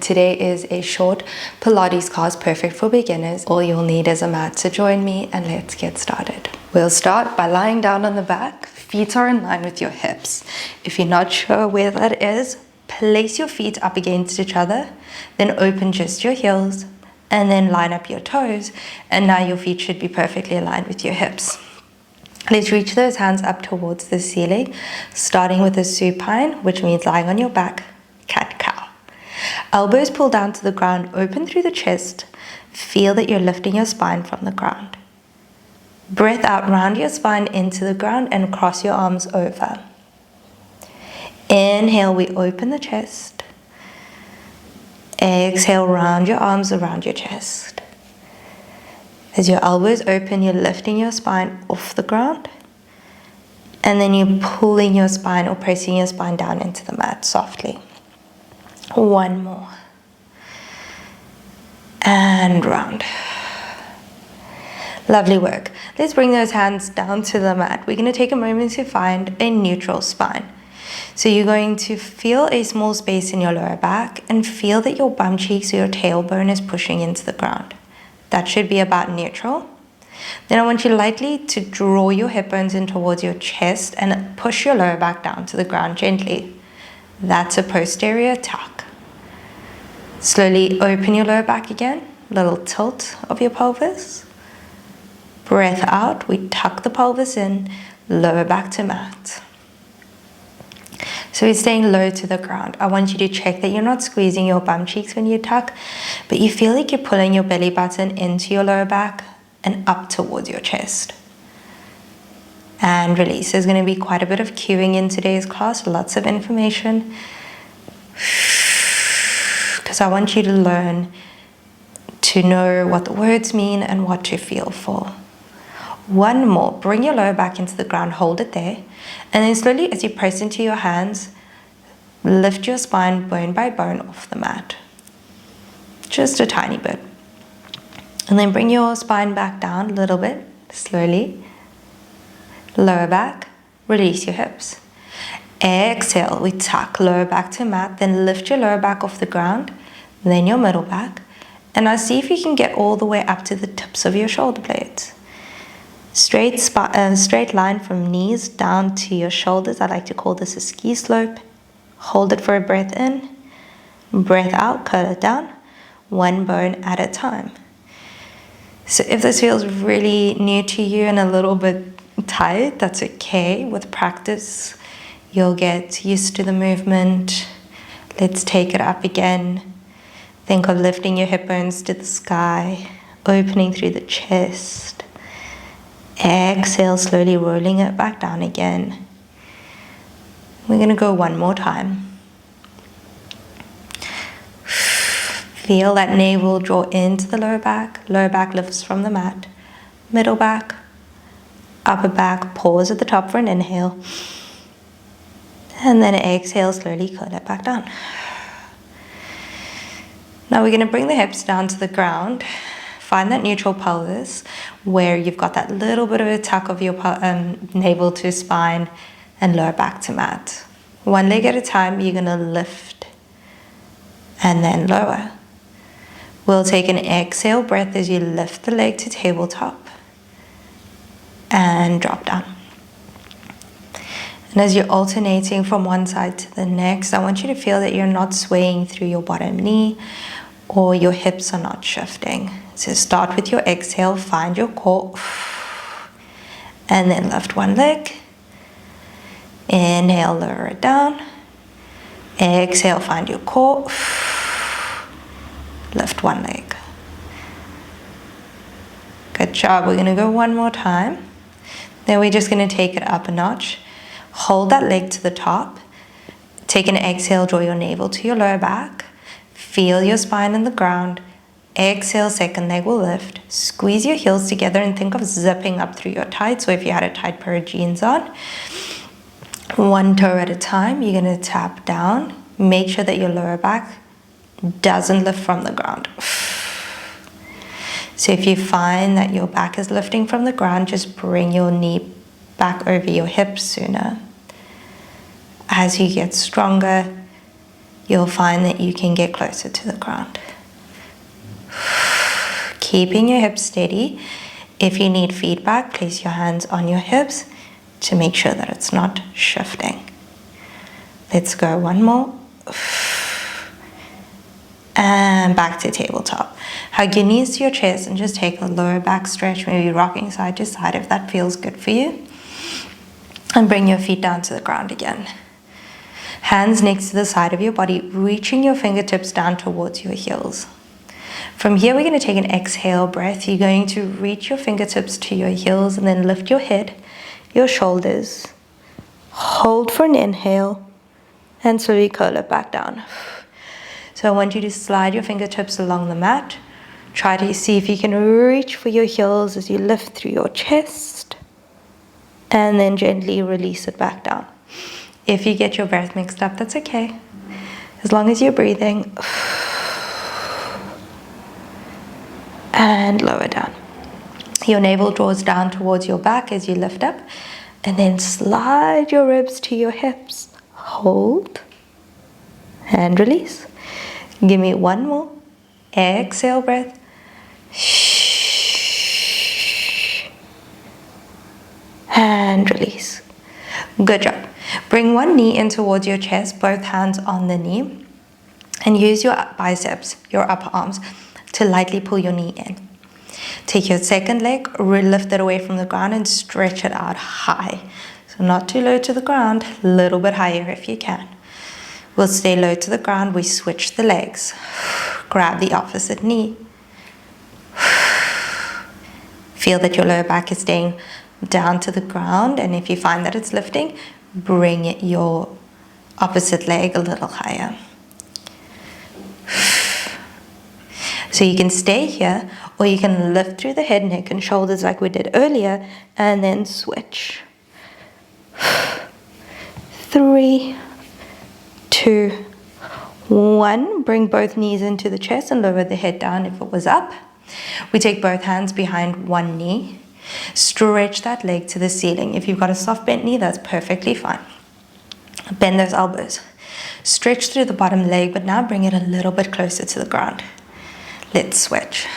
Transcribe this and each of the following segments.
Today is a short Pilates class perfect for beginners. All you'll need is a mat to join me, and let's get started. We'll start by lying down on the back. Feet are in line with your hips. If you're not sure where that is, place your feet up against each other, then open just your heels, and then line up your toes, and now your feet should be perfectly aligned with your hips. Let's reach those hands up towards the ceiling, starting with a supine, which means lying on your back, cat-cow. Elbows pull down to the ground, open through the chest. Feel that you're lifting your spine from the ground. Breath out, round your spine into the ground and cross your arms over. Inhale, we open the chest. Exhale, round your arms around your chest. As your elbows open, you're lifting your spine off the ground, and then you're pulling your spine or pressing your spine down into the mat softly. One more. And round. Lovely work. Let's bring those hands down to the mat. We're going to take a moment to find a neutral spine. So you're going to feel a small space in your lower back and feel that your bum cheeks or your tailbone is pushing into the ground. That should be about neutral. Then I want you lightly to draw your hip bones in towards your chest and push your lower back down to the ground gently. That's a posterior tuck. Slowly open your lower back again, little tilt of your pelvis. Breath out, we tuck the pelvis in, lower back to mat. So we're staying low to the ground. I want you to check that you're not squeezing your bum cheeks when you tuck, but you feel like you're pulling your belly button into your lower back and up towards your chest. And release. There's going to be quite a bit of cueing in today's class, lots of information. Because I want you to learn to know what the words mean and what to feel for. One more. Bring your lower back into the ground, hold it there. And then slowly, as you press into your hands, lift your spine bone by bone off the mat. Just a tiny bit. And then bring your spine back down a little bit, slowly. Lower back, release your hips. Exhale, we tuck lower back to mat, then lift your lower back off the ground, then your middle back. And now see if you can get all the way up to the tips of your shoulder blades. Straight line from knees down to your shoulders. I like to call this a ski slope. Hold it for a breath in. Breath out, curl it down. One bone at a time. So if this feels really new to you and a little bit tight, that's okay. With practice, you'll get used to the movement. Let's take it up again. Think of lifting your hip bones to the sky, opening through the chest. Exhale, slowly rolling it back down again. We're going to go one more time. Feel that navel draw into the lower back. Lower back lifts from the mat. Middle back, upper back. Pause at the top for an inhale. And then exhale, slowly curl it back down. Now we're going to bring the hips down to the ground. Find that neutral pelvis where you've got that little bit of a tuck of your navel to spine and lower back to mat. One leg at a time, you're going to lift and then lower. We'll take an exhale breath as you lift the leg to tabletop and drop down. And as you're alternating from one side to the next, I want you to feel that you're not swaying through your bottom knee or your hips are not shifting. So start with your exhale, find your core, and then lift one leg. Inhale, lower it down. Exhale, find your core, lift one leg. Good job. We're going to go one more time. Then we're just going to take it up a notch. Hold that leg to the top. Take an exhale, draw your navel to your lower back. Feel your spine in the ground. Exhale, second leg will lift. Squeeze your heels together and think of zipping up through your tights. So if you had a tight pair of jeans on, one toe at a time, you're going to tap down. Make sure that your lower back doesn't lift from the ground. So if you find that your back is lifting from the ground, just bring your knee back over your hips sooner. As you get stronger, you'll find that you can get closer to the ground. Keeping your hips steady. If you need feedback, place your hands on your hips to make sure that it's not shifting. Let's go one more. And back to tabletop. Hug your knees to your chest and just take a lower back stretch, maybe rocking side to side if that feels good for you. And bring your feet down to the ground again. Hands next to the side of your body, reaching your fingertips down towards your heels. From here, we're going to take an exhale breath. You're going to reach your fingertips to your heels and then lift your head, your shoulders. Hold for an inhale and slowly curl it back down. So I want you to slide your fingertips along the mat. Try to see if you can reach for your heels as you lift through your chest. And then gently release it back down. If you get your breath mixed up, that's okay. As long as you're breathing. And lower down. Your navel draws down towards your back as you lift up. And then slide your ribs to your hips. Hold. And release. Give me one more. Exhale breath. And release. Good job. Bring one knee in towards your chest, both hands on the knee. And use your biceps, your upper arms, to lightly pull your knee in. Take your second leg, lift it away from the ground and stretch it out high. So not too low to the ground, a little bit higher if you can. We'll stay low to the ground. We switch the legs. Grab the opposite knee. Feel that your lower back is staying down to the ground, and if you find that it's lifting, bring your opposite leg a little higher. So you can stay here, or you can lift through the head, neck, and shoulders like we did earlier, and then switch. 3, 2, 1. Bring both knees into the chest and lower the head down if it was up. We take both hands behind one knee. Stretch that leg to the ceiling. If you've got a soft bent knee, that's perfectly fine. Bend those elbows. Stretch through the bottom leg, but now bring it a little bit closer to the ground. Let's switch.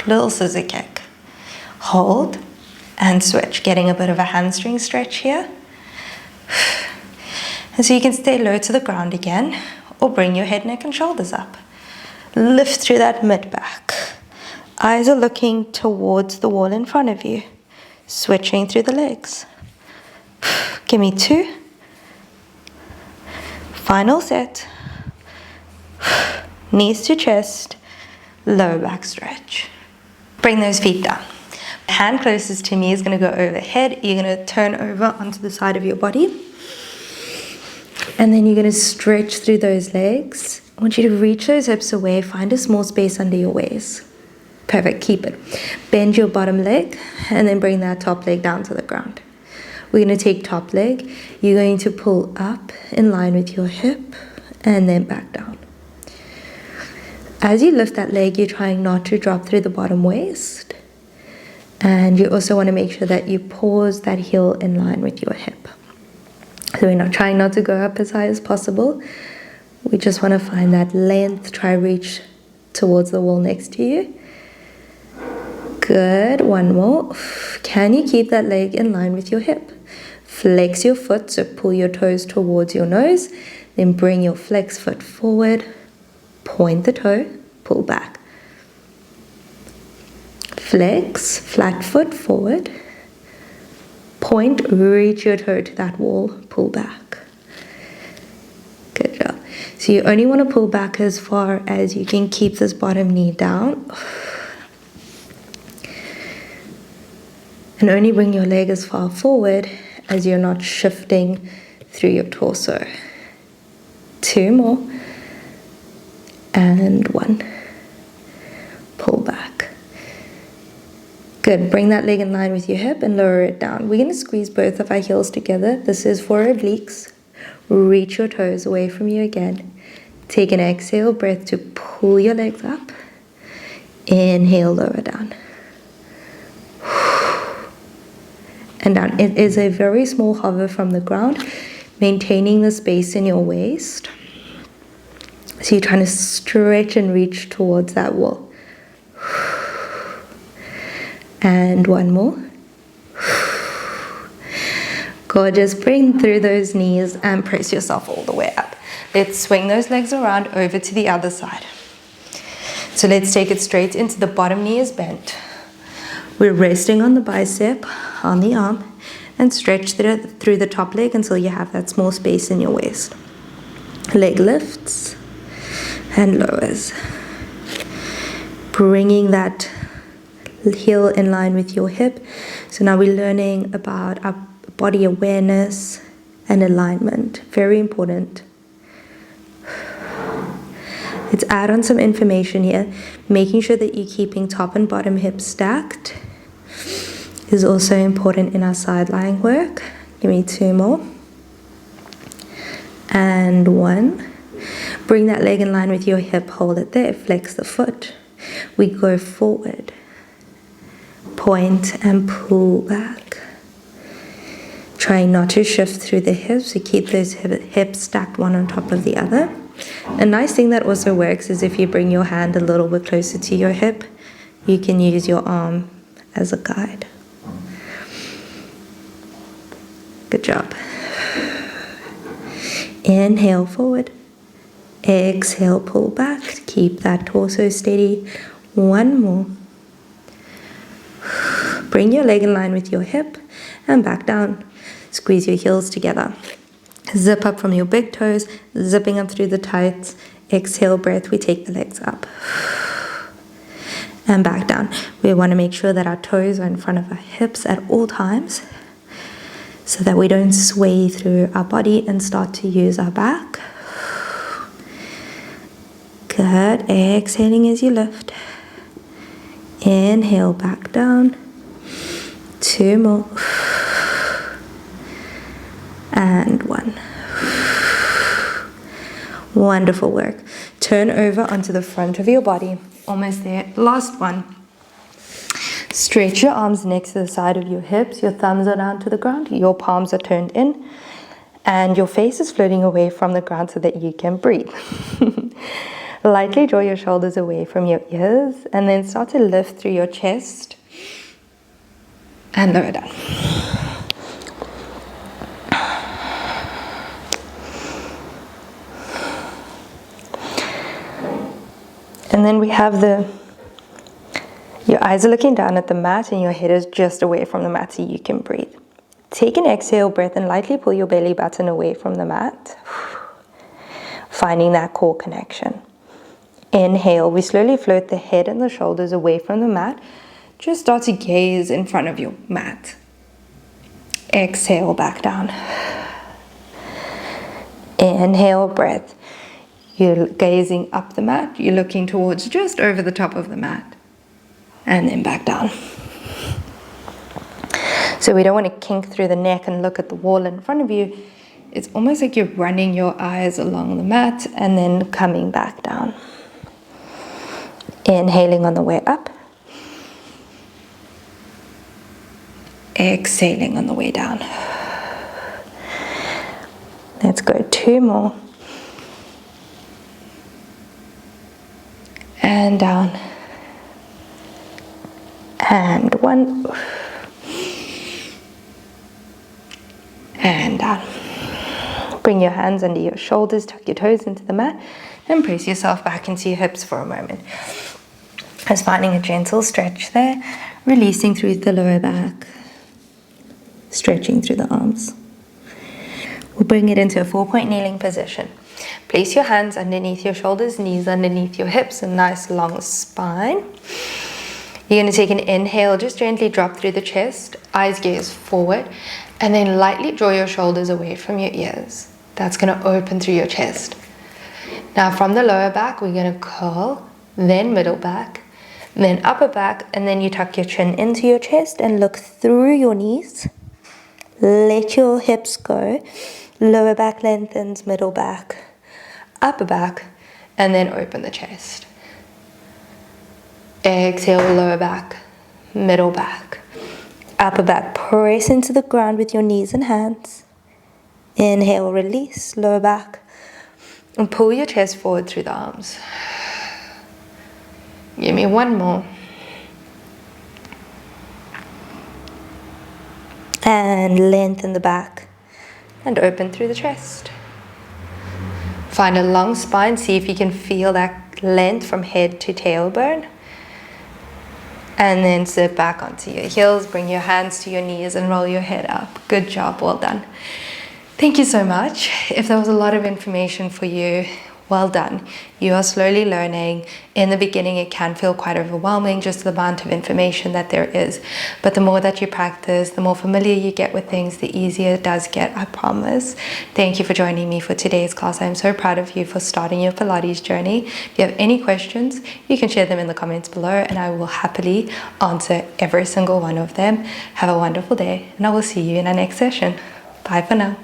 Little scissor kick. Hold and switch. Getting a bit of a hamstring stretch here. And so you can stay low to the ground again, or bring your head, neck, and shoulders up. Lift through that mid-back. Eyes are looking towards the wall in front of you. Switching through the legs. Give me 2. Final set. Knees to chest. Lower back stretch. Bring those feet down. Hand closest to me is going to go overhead. You're going to turn over onto the side of your body. And then you're going to stretch through those legs. I want you to reach those hips away. Find a small space under your waist. Perfect. Keep it. Bend your bottom leg and then bring that top leg down to the ground. We're going to take top leg. You're going to pull up in line with your hip and then back down. As you lift that leg, you're trying not to drop through the bottom waist. And you also want to make sure that you pause that heel in line with your hip. So we're not trying not to go up as high as possible. We just want to find that length. Try reach towards the wall next to you. Good. One more. Can you keep that leg in line with your hip? Flex your foot, so pull your toes towards your nose. Then bring your flex foot forward. Point the toe, pull back. Flex, flat foot forward. Point, reach your toe to that wall, pull back. Good job. So you only want to pull back as far as you can keep this bottom knee down. And only bring your leg as far forward as you're not shifting through your torso. 2 more. And 1. Pull back. Good. Bring that leg in line with your hip and lower it down. We're going to squeeze both of our heels together. This is for obliques. Reach your toes away from you again. Take an exhale breath to pull your legs up. Inhale, lower down. And down. It is a very small hover from the ground, maintaining the space in your waist. So you're trying to stretch and reach towards that wall. And one more. Gorgeous. Bring through those knees and press yourself all the way up. Let's swing those legs around over to the other side. So let's take it straight into the bottom knee is bent. We're resting on the bicep, on the arm, and stretch through the top leg until you have that small space in your waist. Leg lifts and lowers. Bringing that heel in line with your hip. So now we're learning about our body awareness and alignment. Very important. Let's add on some information here. Making sure that you're keeping top and bottom hips stacked is also important in our side lying work. Give me 2 more. And 1. Bring that leg in line with your hip. Hold it there. Flex the foot. We go forward. Point and pull back. Trying not to shift through the hips. So keep those hips stacked one on top of the other. A nice thing that also works is if you bring your hand a little bit closer to your hip, you can use your arm as a guide. Good job. Inhale forward. Exhale, pull back. Keep that torso steady. 1 more. Bring your leg in line with your hip and back down. Squeeze your heels together. Zip up from your big toes, zipping up through the tights. Exhale breath, we take the legs up. And back down. We want to make sure that our toes are in front of our hips at all times so that we don't sway through our body and start to use our back. Good. Exhaling as you lift. Inhale, back down. 2 more. And 1. Wonderful work. Turn over onto the front of your body. Almost there. Last one. Stretch your arms next to the side of your hips. Your thumbs are down to the ground. Your palms are turned in. And your face is floating away from the ground so that you can breathe. Lightly draw your shoulders away from your ears. And then start to lift through your chest. And lower down. And then we have your eyes are looking down at the mat and your head is just away from the mat so you can breathe. Take an exhale breath and lightly pull your belly button away from the mat. Finding that core connection. Inhale, we slowly float the head and the shoulders away from the mat. Just start to gaze in front of your mat. Exhale, back down. Inhale, breath. You're gazing up the mat. You're looking towards just over the top of the mat. And then back down. So we don't want to kink through the neck and look at the wall in front of you. It's almost like you're running your eyes along the mat and then coming back down. Inhaling on the way up. Exhaling on the way down. Let's go 2 more. And down. And 1. And down. Bring your hands under your shoulders, tuck your toes into the mat, and press yourself back into your hips for a moment. Just finding a gentle stretch there, releasing through the lower back, stretching through the arms. We'll bring it into a 4-point kneeling position. Place your hands underneath your shoulders, knees underneath your hips, a nice long spine. You're going to take an inhale, just gently drop through the chest, eyes gaze forward, and then lightly draw your shoulders away from your ears. That's going to open through your chest. Now from the lower back, we're going to curl, then middle back, then upper back, and then you tuck your chin into your chest and look through your knees. Let your hips go. Lower back lengthens, middle back, upper back, and then open the chest. Exhale, lower back, middle back, upper back. Press into the ground with your knees and hands. Inhale, release, lower back. And pull your chest forward through the arms. Give me one more. And lengthen the back and open through the chest. Find a long spine. See if you can feel that length from head to tailbone. And then sit back onto your heels. Bring your hands to your knees and roll your head up. Good job. Well done. Thank you so much. If there was a lot of information for you, well done. You are slowly learning. In the beginning, it can feel quite overwhelming, just the amount of information that there is. But the more that you practice, the more familiar you get with things, the easier it does get, I promise. Thank you for joining me for today's class. I'm so proud of you for starting your Pilates journey. If you have any questions, you can share them in the comments below, and I will happily answer every single one of them. Have a wonderful day, and I will see you in our next session. Bye for now.